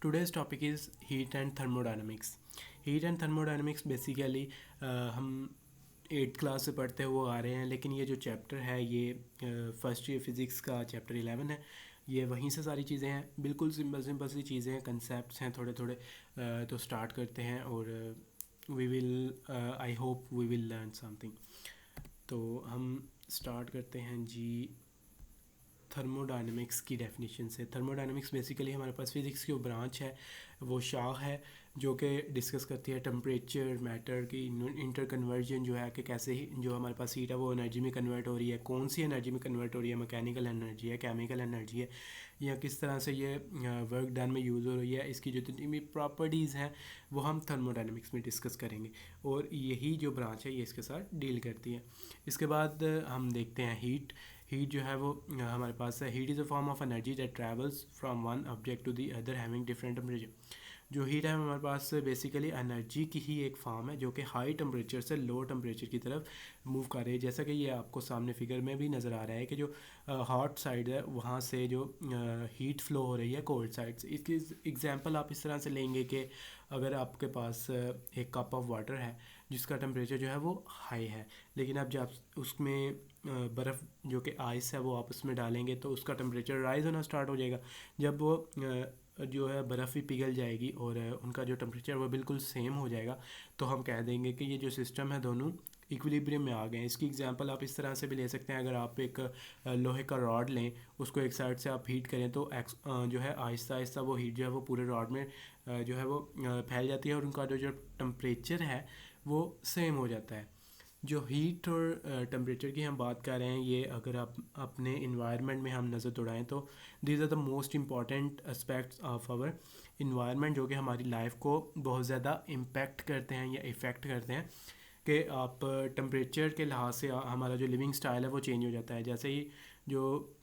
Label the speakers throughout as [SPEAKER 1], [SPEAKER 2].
[SPEAKER 1] Today's topic is heat and thermodynamics. Heat and thermodynamics basically हम 8th class से पढ़ते हुए आ रहे हैं, लेकिन ये जो चैप्टर है ये फर्स्ट ईयर फिज़िक्स का चैप्टर 11 है। ये वहीं से सारी चीज़ें हैं, बिल्कुल सिंपल सिंपल सी चीज़ें हैं, कंसेप्ट हैं थोड़े थोड़े। तो स्टार्ट करते हैं और we will I hope we will learn something. तो हम स्टार्ट करते हैं जी थर्मोडायनेमिक्स की डेफिनेशन से। थर्मोडायनेमिक्स बेसिकली हमारे पास फिज़िक्स की जो ब्रांच है वो शाख है जो कि डिस्कस करती है टेम्परेचर मैटर की इंटर कन्वर्जन जो है कि कैसे ही जो हमारे पास हीट है वो एनर्जी में कन्वर्ट हो रही है, कौन सी एनर्जी में कन्वर्ट हो रही है, मैकेनिकल एनर्जी है, केमिकल एनर्जी है, या किस तरह से ये वर्क डन में यूज़ हो रही है, इसकी जो जितनी भी प्रॉपर्टीज़ हैं वो हम थर्मोडायनेमिक्स में डिस्कस करेंगे और यही जो ब्रांच है ये इसके साथ डील करती है। इसके बाद हम देखते हैं हीट जो है वो हमारे पास है। Heat is a form of energy that travels from one object to the other having different temperature. जो हीट है हमारे पास बेसिकली एनर्जी की ही एक फॉर्म है जो कि हाई टेम्परेचर से लो टेम्परेचर की तरफ मूव कर रही है। जैसा कि ये आपको सामने फिगर में भी नज़र आ रहा है कि जो हॉट साइड है वहाँ से जो हीट फ्लो हो रही है कोल्ड साइड से। इसकी एग्जांपल आप इस तरह से लेंगे कि अगर आपके पास एक कप ऑफ वाटर है जिसका टेम्परेचर जो है वो हाई है, लेकिन अब जब उसमें बर्फ़ जो कि आइस है वो आप उसमें डालेंगे तो उसका टेम्परेचर राइज़ होना स्टार्ट हो जाएगा। जब वो जो है बर्फ़ भी पिघल जाएगी और उनका जो टेम्परेचर वो बिल्कुल सेम हो जाएगा, तो हम कह देंगे कि ये जो सिस्टम है दोनों इक्विलिब्रियम में आ गए हैं। इसकी एग्जांपल आप इस तरह से भी ले सकते हैं। अगर आप एक लोहे का रॉड लें, उसको एक साइड से आप हीट करें तो जो है आहिस्ता आहिस्ता वो हीट जो है वो पूरे रॉड में जो है वो फैल जाती है और उनका जो टेम्परेचर है वो सेम हो जाता है। जो हीट और टेम्परेचर की हम बात कर रहे हैं, ये अगर आप अपने इन्वायरमेंट में हम नज़र दौड़ाएं तो these are the most important aspects of our environment जो कि हमारी लाइफ को बहुत ज़्यादा इम्पेक्ट करते हैं या इफ़ेक्ट करते हैं। कि आप टेम्परेचर के लिहाज से हमारा जो लिविंग स्टाइल है वो चेंज हो जाता है। जैसे ही जो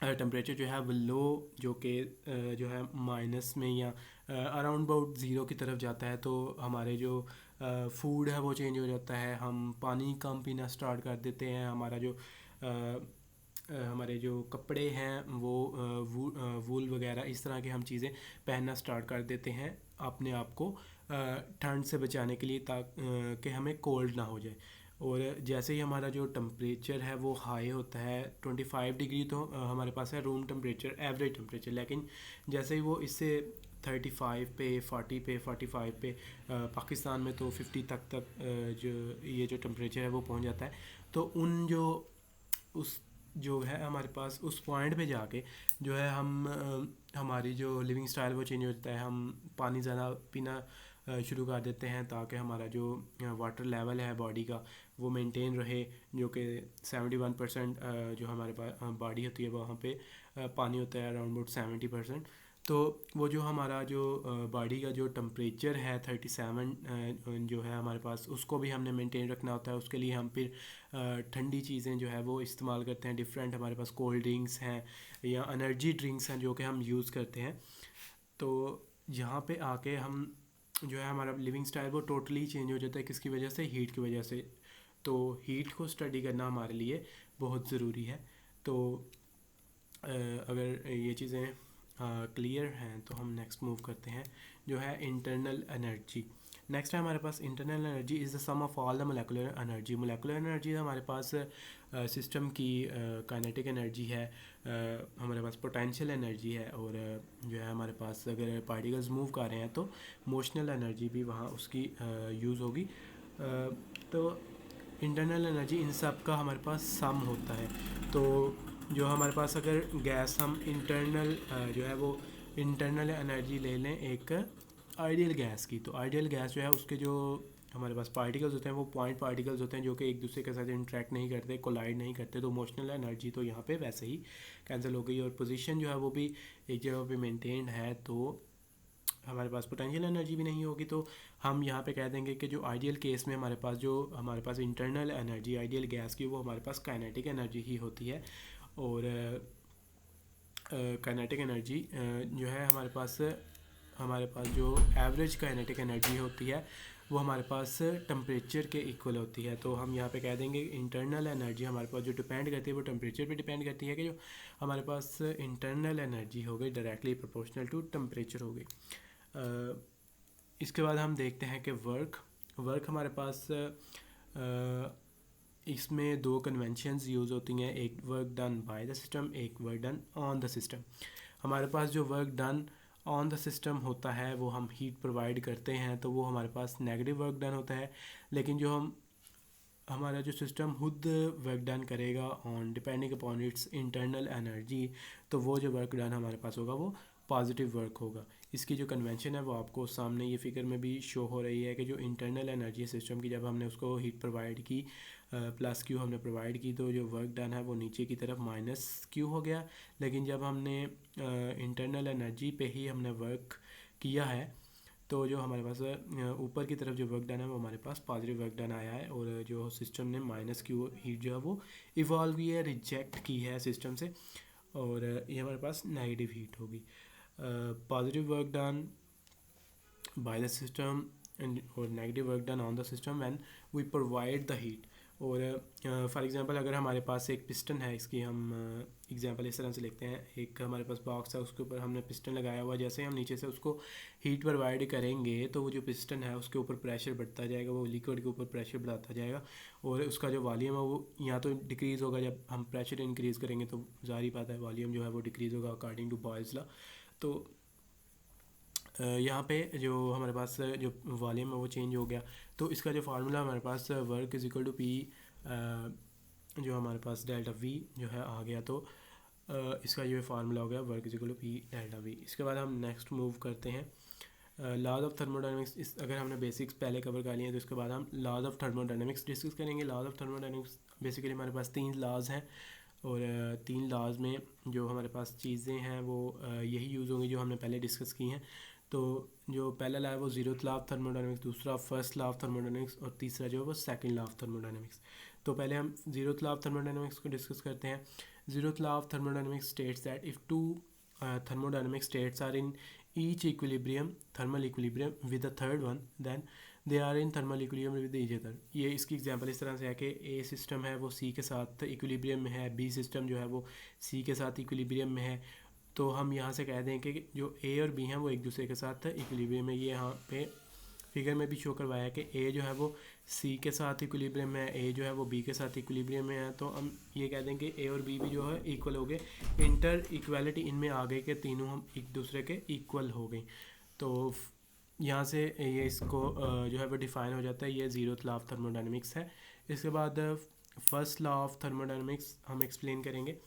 [SPEAKER 1] टेम्परेचर जो है वो लो जो कि जो है माइनस में या अराउंड अबाउट ज़ीरो की तरफ जाता है, तो हमारे जो फूड है वो चेंज हो जाता है, हम पानी कम पीना स्टार्ट कर देते हैं, हमारा जो हमारे जो कपड़े हैं वो वूल वगैरह इस तरह की हम चीज़ें पहनना स्टार्ट कर देते हैं अपने आप को ठंड से बचाने के लिए, ताकि हमें कोल्ड ना हो जाए। और जैसे ही हमारा जो टेम्परेचर है वो हाई होता है 25 डिग्री, तो हमारे पास है रूम टेम्परेचर एवरेज टेम्परेचर, लेकिन जैसे ही वो इससे 35 पे 40 पे 45 पे पाकिस्तान में तो 50 तक जो ये जो टेम्परेचर है वो पहुंच जाता है। तो उन जो उस जो है हमारे पास उस पॉइंट पे जाके जो है हम हमारी जो लिविंग स्टाइल वो चेंज हो जाता है। हम पानी ज़्यादा पीना शुरू कर देते हैं ताकि हमारा जो वाटर लेवल है बॉडी का वो मेंटेन रहे, जो कि 71% जो हमारे पास बॉडी होती है वहाँ पे पानी होता है अराउंड अबाउट 70%। तो वो जो हमारा जो बॉडी का जो टेम्परेचर है 37 जो है हमारे पास, उसको भी हमने मेंटेन रखना होता है। उसके लिए हम फिर ठंडी चीज़ें जो है वो इस्तेमाल करते हैं। डिफरेंट हमारे पास कोल्ड ड्रिंक्स हैं या एनर्जी ड्रिंक्स हैं जो कि हम यूज़ करते हैं। तो यहाँ पे आके हम जो है हमारा लिविंग स्टाइल वो टोटली चेंज हो जाता है। किसकी वजह से? हीट की वजह से। तो हीट को स्टडी करना हमारे लिए बहुत ज़रूरी है। तो अगर ये चीज़ें क्लियर हैं तो हम नेक्स्ट मूव करते हैं जो है इंटरनल एनर्जी। नेक्स्ट है हमारे पास internal energy is the sum of all the molecular energy. Molecular energy हमारे पास सिस्टम की काइनेटिक एनर्जी है, हमारे पास पोटेंशियल एनर्जी है, और जो है हमारे पास अगर पार्टिकल्स मूव कर रहे हैं तो मोशनल एनर्जी भी वहाँ उसकी यूज़ होगी। तो इंटरनल एनर्जी इन सब का हमारे पास सम होता है। तो जो हमारे पास अगर गैस हम इंटरनल जो है वो इंटरनल एनर्जी ले लें एक आइडियल गैस की, तो आइडियल गैस जो है उसके जो हमारे पास पार्टिकल्स होते हैं वो पॉइंट पार्टिकल्स होते हैं जो कि एक दूसरे के साथ इंटरेक्ट नहीं करते, कोलाइड नहीं करते। तो इमोशनल एनर्जी तो यहाँ पे वैसे ही कैंसिल हो गई और पोजीशन जो है वो भी एक जगह पे मेंटेन्ड है। तो हमारे पास पोटेंशियल एनर्जी भी नहीं होगी। तो हम यहाँ पे कह देंगे कि जो आइडियल केस में हमारे पास इंटरनल एनर्जी आइडियल गैस की वो हमारे पास काइनेटिक एनर्जी ही होती है। और काइनेटिक एनर्जी जो है हमारे पास जो एवरेज काइनेटिक एनर्जी होती है वो हमारे पास टेम्परेचर के इक्वल होती है। तो हम यहाँ पे कह देंगे इंटरनल एनर्जी हमारे पास जो डिपेंड करती है वो टेम्परेचर पे डिपेंड करती है, कि जो हमारे पास इंटरनल एनर्जी हो गई डायरेक्टली प्रोपोर्शनल टू टेम्परेचर हो गई। इसके बाद हम देखते हैं कि वर्क हमारे पास इसमें दो कन्वेंशंस यूज़ होती हैं, एक work done by the system, एक work done on the system. हमारे पास जो work done on the system होता है वो हम हीट प्रोवाइड करते हैं तो वो हमारे पास नेगेटिव वर्क डन होता है, लेकिन जो हमारा जो सिस्टम खुद वर्क डन करेगा on depending upon its internal energy, तो वो जो वर्क डन हमारे पास होगा वो पॉजिटिव वर्क होगा। इसकी जो कन्वेंशन है वो आपको सामने ये फिगर में भी शो हो रही है कि जो इंटरनल एनर्जी है सिस्टम की, जब हमने उसको हीट प्रोवाइड की प्लस क्यू हमने प्रोवाइड की, तो जो वर्क डन है वो नीचे की तरफ माइनस क्यू हो गया। लेकिन जब हमने इंटरनल एनर्जी पे ही हमने वर्क किया है तो जो हमारे पास ऊपर की तरफ जो वर्क डन है वो हमारे पास पॉजिटिव वर्क डन आया है, और जो सिस्टम ने माइनस क्यू हीट जो है वो इवॉल्व की है, रिजेक्ट की है सिस्टम से, और ये हमारे पास नेगेटिव हीट होगी। Positive work done by the system और negative work done on the system when we provide the heat. और फॉर एग्जांपल अगर हमारे पास एक पिस्टन है, इसकी हम एग्जांपल इस तरह से लिखते हैं, एक हमारे पास बॉक्स है उसके ऊपर हमने पिस्टन लगाया हुआ, जैसे हम नीचे से उसको हीट प्रोवाइड करेंगे तो वो जो पिस्टन है उसके ऊपर प्रेशर बढ़ता जाएगा, वो लिक्विड के ऊपर प्रेशर बढ़ाता जाएगा, और उसका जो वॉल्यूम है वो या तो डिक्रीज़ होगा, जब हम प्रेशर इंक्रीज़ करेंगे तो ज़ाहिर बात है वॉल्यूम जो है वो डिक्रीज़ होगा अकॉर्डिंग टू बॉयज़ लॉ। तो यहाँ पे जो हमारे पास जो वॉल्यूम है वो चेंज हो गया, तो इसका जो फार्मूला हमारे पास work is equal to P, जो हमारे पास डेल्टा वी जो है आ गया, तो इसका ये फार्मूला हो गया work is equal to P delta V. इसके बाद हम नेक्स्ट मूव करते हैं लॉज ऑफ थर्मोडायनेमिक्स। इस अगर हमने बेसिक्स पहले कवर कर लिए हैं तो इसके बाद हम लॉज ऑफ थर्मोडायनेमिक्स डिस्कस करेंगे। लॉज ऑफ थर्मोडायनेमिक्स बेसिकली हमारे पास 3 लॉज हैं, और 3 लॉज में जो हमारे पास चीज़ें हैं वो यही यूज़ होंगी जो हमने पहले डिस्कस की हैं। तो जो पहला लॉ है वो जीरोथ लॉ ऑफ थर्मोडायनेमिक्स, दूसरा फर्स्ट लॉ ऑफ थर्मोडायनेमिक्स, और तीसरा जो है वो सेकंड लॉ ऑफ थर्मोडायनेमिक्स। तो पहले हम जीरोथ लॉ ऑफ थर्मोडायनेमिक्स को डिस्कस करते हैं। Zeroth law of thermodynamics states that if two thermodynamic states are in each equilibrium thermal equilibrium with the third one, then they are in thermal equilibrium with each other। ये इसकी example इस तरह से है कि ए system है वो सी के साथ इक्विलिब्रियम में है, बी सिस्टम जो है वो सी के साथ इक्विलिब्रियम में है। तो हम यहाँ से कह दें कि जो ए और बी हैं वो एक दूसरे के साथ इक्विलिब्रियम में, ये यहाँ पे फिगर में भी शो करवाया है कि ए जो है वो सी के साथ इक्विलिब्रियम में है, ए जो है वो बी के साथ इक्विलिब्रियम में है। तो हम ये कह दें कि ए और बी भी जो है इक्वल हो गए, इंटर इक्वालिटी इनमें आ गई कि तीनों हम एक दूसरे के इक्वल हो गए। तो यहाँ से ये इसको जो है वो डिफ़ाइन हो जाता है, ये जीरोथ लॉ ऑफ थर्मोडायनेमिक्स है। इसके बाद फर्स्ट लॉ ऑफ थर्मोडायनेमिक्स हम एक्सप्लेन करेंगे।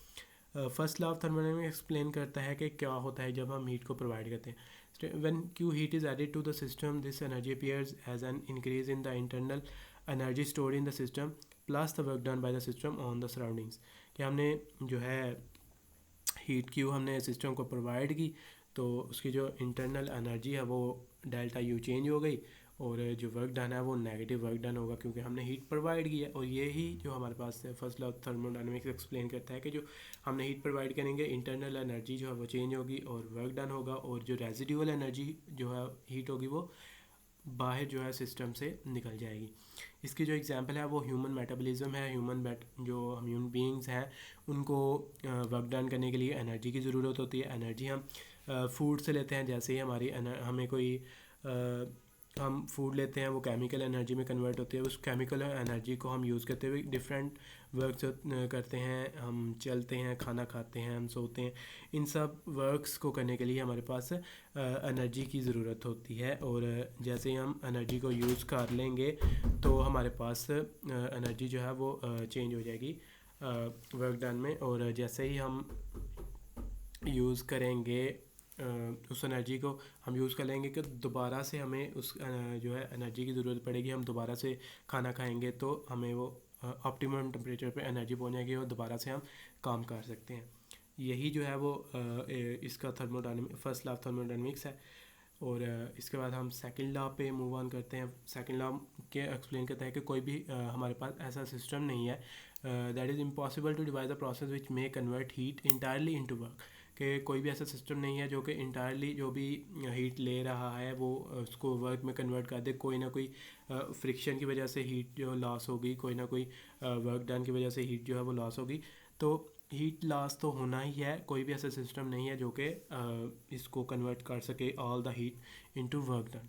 [SPEAKER 1] First law of thermodynamics explain करता है कि क्या होता है जब हम हीट को प्रोवाइड करते हैं। When Q heat is added to the system, this energy appears as an increase in the internal energy stored in the system plus the work done by the system on the surroundings। कि हमने जो है heat Q हमने system को provide की तो उसकी जो इंटरनल एनर्जी है वो डेल्टा यू चेंज हो गई, और जो वर्क डन है वो नेगेटिव वर्क डन होगा क्योंकि हमने हीट प्रोवाइड की है। और ये ही जो हमारे पास first law of thermodynamics explain करता है कि जो हमने हीट प्रोवाइड करेंगे इंटरनल एनर्जी जो है वो चेंज होगी और वर्क डन होगा, और जो रेजिडुअल एनर्जी जो है हीट होगी वो बाहर जो है सिस्टम से निकल जाएगी। इसकी जो एग्जांपल है वो ह्यूमन मेटाबॉलिज्म है। जो हम ह्यूमन बीइंग्स हैं उनको वर्क डन करने के लिए एनर्जी की ज़रूरत होती है। एनर्जी हम फूड से लेते हैं, जैसे ही हमें कोई हम फूड लेते हैं वो केमिकल एनर्जी में कन्वर्ट होती है, उस केमिकल एनर्जी को हम यूज़ करते हुए डिफरेंट वर्क्स करते हैं, हम चलते हैं, खाना खाते हैं, हम सोते हैं। इन सब वर्क्स को करने के लिए हमारे पास एनर्जी की ज़रूरत होती है, और जैसे ही हम एनर्जी को यूज़ कर लेंगे तो हमारे पास एनर्जी जो है वो चेंज हो जाएगी वर्क डन में। और जैसे ही हम यूज़ करेंगे उस एनर्जी को हम यूज़ कर लेंगे कि दोबारा से हमें उस जो है एनर्जी की ज़रूरत पड़ेगी, हम दोबारा से खाना खाएंगे तो हमें वो ऑप्टिमम टेम्परेचर पे एनर्जी पहुंचेगी और दोबारा से हम काम कर सकते हैं। यही जो है वो इसका thermodynamic first law of thermodynamics है। और इसके बाद हम सेकंड लॉ पे मूव ऑन करते हैं। सेकंड लॉ के एक्सप्लेन करता है कि कोई भी हमारे पास ऐसा सिस्टम नहीं है that is impossible to devise the process which may convert heat entirely into work. कि कोई भी ऐसा सिस्टम नहीं है जो कि इंटायरली जो भी हीट ले रहा है वो उसको वर्क में कन्वर्ट कर दे। कोई ना कोई फ्रिक्शन की वजह से हीट जो लॉस होगी, कोई ना कोई वर्क डन की वजह से हीट जो है वो लॉस होगी। तो हीट लॉस तो होना ही है, कोई भी ऐसा सिस्टम नहीं है जो कि इसको कन्वर्ट कर सके all the heat into work done.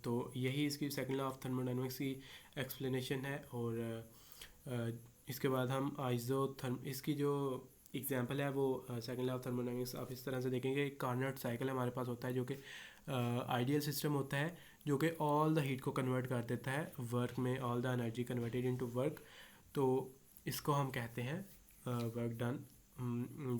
[SPEAKER 1] तो यही इसकी सेकंड लॉ ऑफ थर्मोडायनामिक्स की एक्सप्लेनेशन है। और इसके बाद हम आइसोथर्म इसकी जो एग्जांपल है वो सेकंड लॉ ऑफ थर्मोडायनामिक्स आप इस तरह से देखेंगे। एक कार्नोट साइकिल हमारे पास होता है जो कि आइडियल सिस्टम होता है जो कि ऑल द हीट को कन्वर्ट कर देता है वर्क में, all the energy converted into work. तो इसको हम कहते हैं वर्क डन।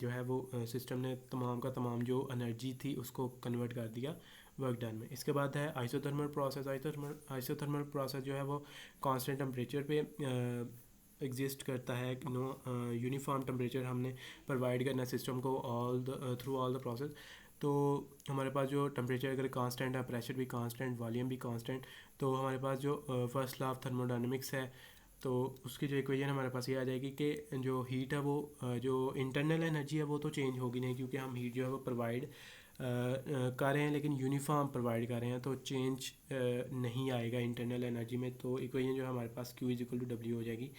[SPEAKER 1] जो है वो सिस्टम ने तमाम का तमाम जो एनर्जी थी उसको कन्वर्ट कर दिया वर्क डन में। इसके बाद है आइसोथर्मल प्रोसेस। आइसोथर्मल प्रोसेस जो है वो कांस्टेंट टेम्परेचर पे एग्जिस्ट करता है। यूनिफॉर्म टेम्परेचर हमने प्रोवाइड करना है सिस्टम को थ्रू ऑल द प्रोसेस। तो हमारे पास जो टेम्परेचर अगर कांस्टेंट है, प्रेशर भी कांस्टेंट, वॉल्यूम भी कांस्टेंट, तो हमारे पास जो फर्स्ट लॉ ऑफ थर्मोडायनामिक्स है तो उसकी जो इक्वेशन हमारे पास ये आ जाएगी कि जो हीट है वो जो इंटरनल एनर्जी है वो तो चेंज होगी नहीं, क्योंकि हम हीट जो है वो प्रोवाइड कर रहे हैं लेकिन यूनिफॉर्म प्रोवाइड कर रहे हैं, तो चेंज नहीं आएगा इंटरनल एनर्जी में। तो इक्वेशन जो है हमारे पास Q इक्वल टू डब्ल्यू हो जाएगी।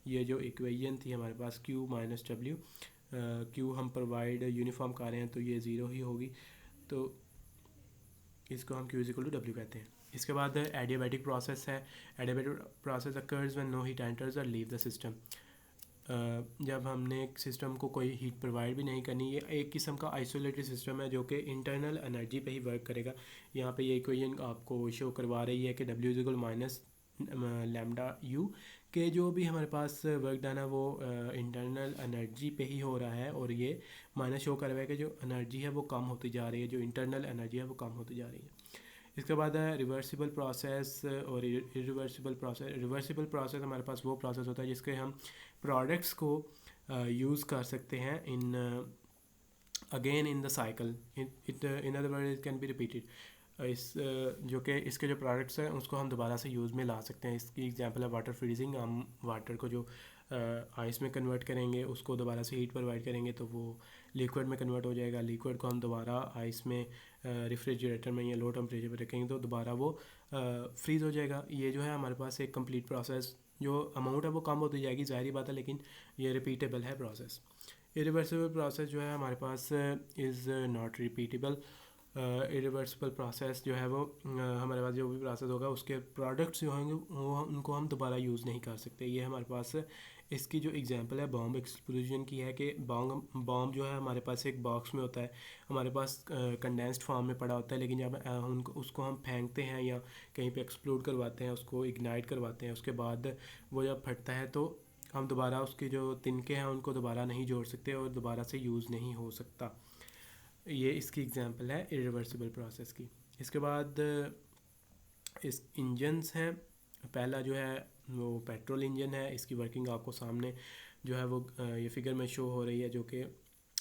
[SPEAKER 1] ये जो इक्वेशन थी हमारे पास Q माइनस डब्ल्यू, Q हम प्रोवाइड यूनिफॉर्म कर रहे हैं तो ये ज़ीरो ही होगी, तो इसको हम Q इक्वल टू डब्ल्यू कहते हैं। इसके बाद एडियाबैटिक प्रोसेस है। Adiabatic process occurs when no heat enters और लीव द सिस्टम। जब हमने एक सिस्टम को कोई हीट प्रोवाइड भी नहीं करनी, ये एक किस्म का आइसोलेटेड सिस्टम है जो कि इंटरनल एनर्जी पे ही वर्क करेगा। यहाँ पे ये इक्वेशन आपको शो करवा रही है कि W is equal minus lambda U, के जो भी हमारे पास वर्क डन है वो इंटरनल एनर्जी पे ही हो रहा है, और ये माइनस शो कर रहा है कि जो एनर्जी है वो कम होती जा रही है, जो इंटरनल एनर्जी है वो कम होती जा रही है। इसके बाद है रिवर्सिबल प्रोसेस और इरिवर्सिबल प्रोसेस। रिवर्सिबल प्रोसेस हमारे पास वो प्रोसेस होता है जिसके हम प्रोडक्ट्स को यूज़ कर सकते हैं in again in the cycle, in other word it can be repeated. इस जो कि इसके जो प्रोडक्ट्स हैं उसको हम दोबारा से यूज़ में ला सकते हैं। इसकी एग्जांपल है वाटर फ्रीजिंग। हम वाटर को जो आइस में कन्वर्ट करेंगे, उसको दोबारा से हीट प्रोवाइड करेंगे तो वो लिक्विड में कन्वर्ट हो जाएगा। लिक्विड को हम दोबारा आइस में रेफ्रिजरेटर में या लो टेम्परेचर पर रखेंगे तो दोबारा वो फ्रीज़ हो जाएगा। ये जो है हमारे पास एक कंप्लीट प्रोसेस, जो अमाउंट है वो कम होती जाएगी, ज़ाहिर बात है, लेकिन ये रिपीटेबल है प्रोसेस। इरिवर्सिबल प्रोसेस जो है हमारे पास is not repeatable. Irreversible process जो है वो हमारे पास जो भी प्रोसेस होगा उसके प्रोडक्ट्स जो होंगे वो उनको हम दोबारा यूज़ नहीं कर सकते। ये हमारे पास इसकी जो एग्जांपल है बॉम्ब एक्सप्लोजन की है कि बॉम्ब जो है हमारे पास एक बॉक्स में होता है, हमारे पास कंडेंस्ड फॉर्म में पड़ा होता है, लेकिन जब उनको उसको हम फेंकते हैं या कहीं पे एक्सप्लोड करवाते हैं, उसको इग्नाइट करवाते हैं, उसके बाद वो जब फटता है तो हम दोबारा उसके जो तिनके हैं उनको दोबारा नहीं जोड़ सकते और दोबारा से यूज़ नहीं हो सकता। ये इसकी एग्जांपल है इरिवर्सिबल प्रोसेस की। इसके बाद इस इंजन्स हैं। पहला जो है वो पेट्रोल इंजन है। इसकी वर्किंग आपको सामने जो है वो ये फिगर में शो हो रही है, जो कि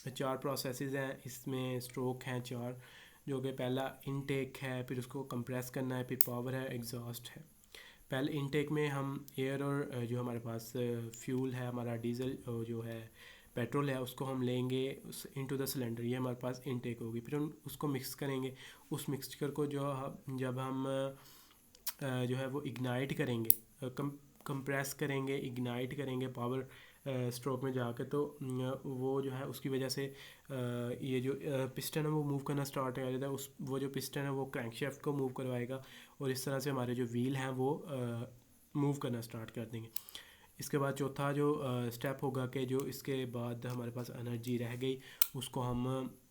[SPEAKER 1] 4 प्रोसेसेस हैं, इसमें स्ट्रोक हैं 4, जो कि पहला इनटेक है, फिर उसको कंप्रेस करना है, फिर पावर है, एग्जॉस्ट है। पहले इनटेक में हम एयर और जो हमारे पास फ्यूल है हमारा डीजल जो है पेट्रोल है उसको हम लेंगे इनटू द सिलेंडर, ये हमारे पास इनटेक होगी। फिर हम उसको मिक्स करेंगे। उस मिक्सचर को जब हम जो है वो इग्नाइट करेंगे, कंप्रेस करेंगे, इग्नाइट करेंगे पावर स्ट्रोक में जाकर, तो वो जो है उसकी वजह से ये जो पिस्टन है वो मूव करना स्टार्ट कर देता है। वो जो पिस्टन है वो क्रैंकशाफ्ट को मूव करवाएगा और इस तरह से हमारे जो व्हील हैं वो मूव करना स्टार्ट कर देंगे। इसके बाद चौथा जो स्टेप होगा कि जो इसके बाद हमारे पास एनर्जी रह गई उसको हम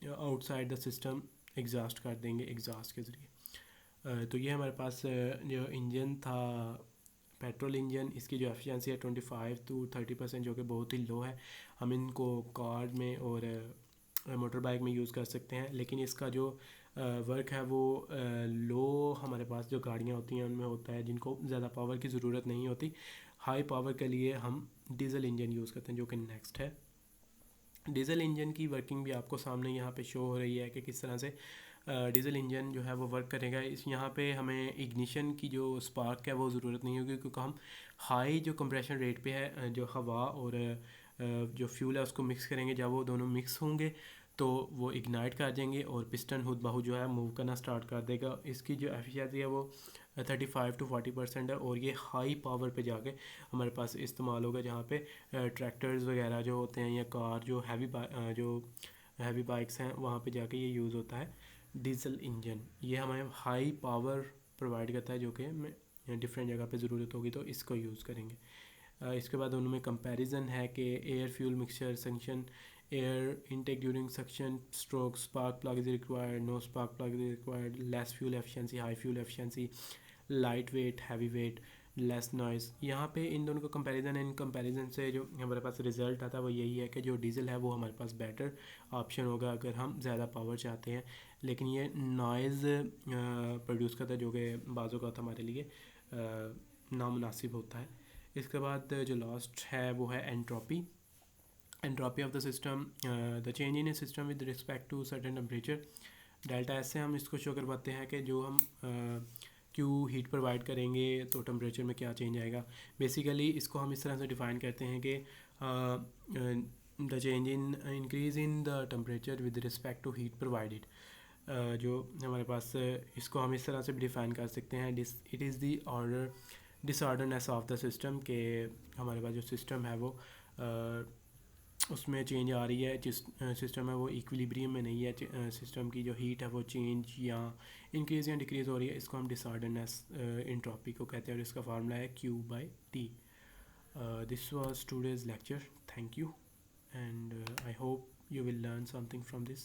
[SPEAKER 1] आउटसाइड द सिस्टम एग्जॉस्ट कर देंगे एग्जॉस्ट के ज़रिए। तो ये हमारे पास जो इंजन था पेट्रोल इंजन, इसकी जो एफिशिएंसी है 25 to 30%, जो कि बहुत ही लो है। हम इनको कार में और मोटर बाइक में यूज़ कर सकते हैं, लेकिन इसका जो वर्क है वो लो हमारे पास जो गाड़ियाँ होती हैं उनमें होता है, जिनको ज़्यादा पावर की ज़रूरत नहीं होती। हाई पावर के लिए हम डीजल इंजन यूज़ करते हैं, जो कि नेक्स्ट है। डीजल इंजन की वर्किंग भी आपको सामने यहाँ पे शो हो रही है कि किस तरह से डीजल इंजन जो है वो वर्क करेगा। इस यहाँ पे हमें इग्निशन की जो स्पार्क है वो ज़रूरत नहीं होगी, क्योंकि हम हाई जो कंप्रेशन रेट पे है जो हवा और जो फ्यूल है उसको मिक्स करेंगे। जब वो दोनों मिक्स होंगे तो वो इग्नाइट कर देंगे और पिस्टन खुद बाहु जो है मूव करना स्टार्ट कर देगा। इसकी जो एफिशिएंसी है वो 35 to 40% है और ये हाई पावर पे जाके हमारे पास इस्तेमाल होगा, जहाँ पे ट्रैक्टर्स वगैरह जो होते हैं या कार जो हैवी बाइक्स हैं वहाँ पे जाके ये यूज़ होता है। डीजल इंजन ये हमें हाई पावर प्रोवाइड करता है, जो कि हमें डिफरेंट जगह पे ज़रूरत होगी तो इसको यूज़ करेंगे। इसके बाद उनमें कंपैरिजन है कि air fuel mixture suction, air intake during suction stroke, spark plug is required, no spark plug is required, less fuel efficiency, high fuel efficiency, light weight, heavy weight, less noise. यहाँ पे इन दोनों का comparison है। In comparison से जो हमारे पास result आता है वो यही है कि जो डीजल है वो हमारे पास बेटर ऑप्शन होगा अगर हम ज़्यादा पावर चाहते हैं, लेकिन ये नॉइज़ प्रोड्यूस करता है जो कि बाज़ों का हमारे लिए नामुनासिब होता है। इसके बाद जो लास्ट है वो है entropy of the system, the change in a system with respect to certain temperature. Delta S से हम इसको शो करवाते हैं कि जो हम क्यू हीट प्रोवाइड करेंगे तो टेम्परेचर में क्या चेंज आएगा। बेसिकली इसको हम इस तरह से डिफ़ाइन करते हैं कि the change in increase in the temperature with respect to heat provided. जो हमारे पास इसको हम इस तरह से भी डिफ़ाइन कर सकते हैं, it is the order disorderness of the system, के हमारे पास जो सिस्टम है वो उसमें चेंज आ रही है, जिस सिस्टम है वो इक्विलिब्रियम में नहीं है, सिस्टम की जो हीट है वो चेंज या इंक्रीज़ या डिक्रीज़ हो रही है। इसको हम डिसऑर्डरनेस एंट्रोपी को कहते हैं और इसका फार्मूला है Q/T। This was today's lecture, thank you and I hope you will learn something from this.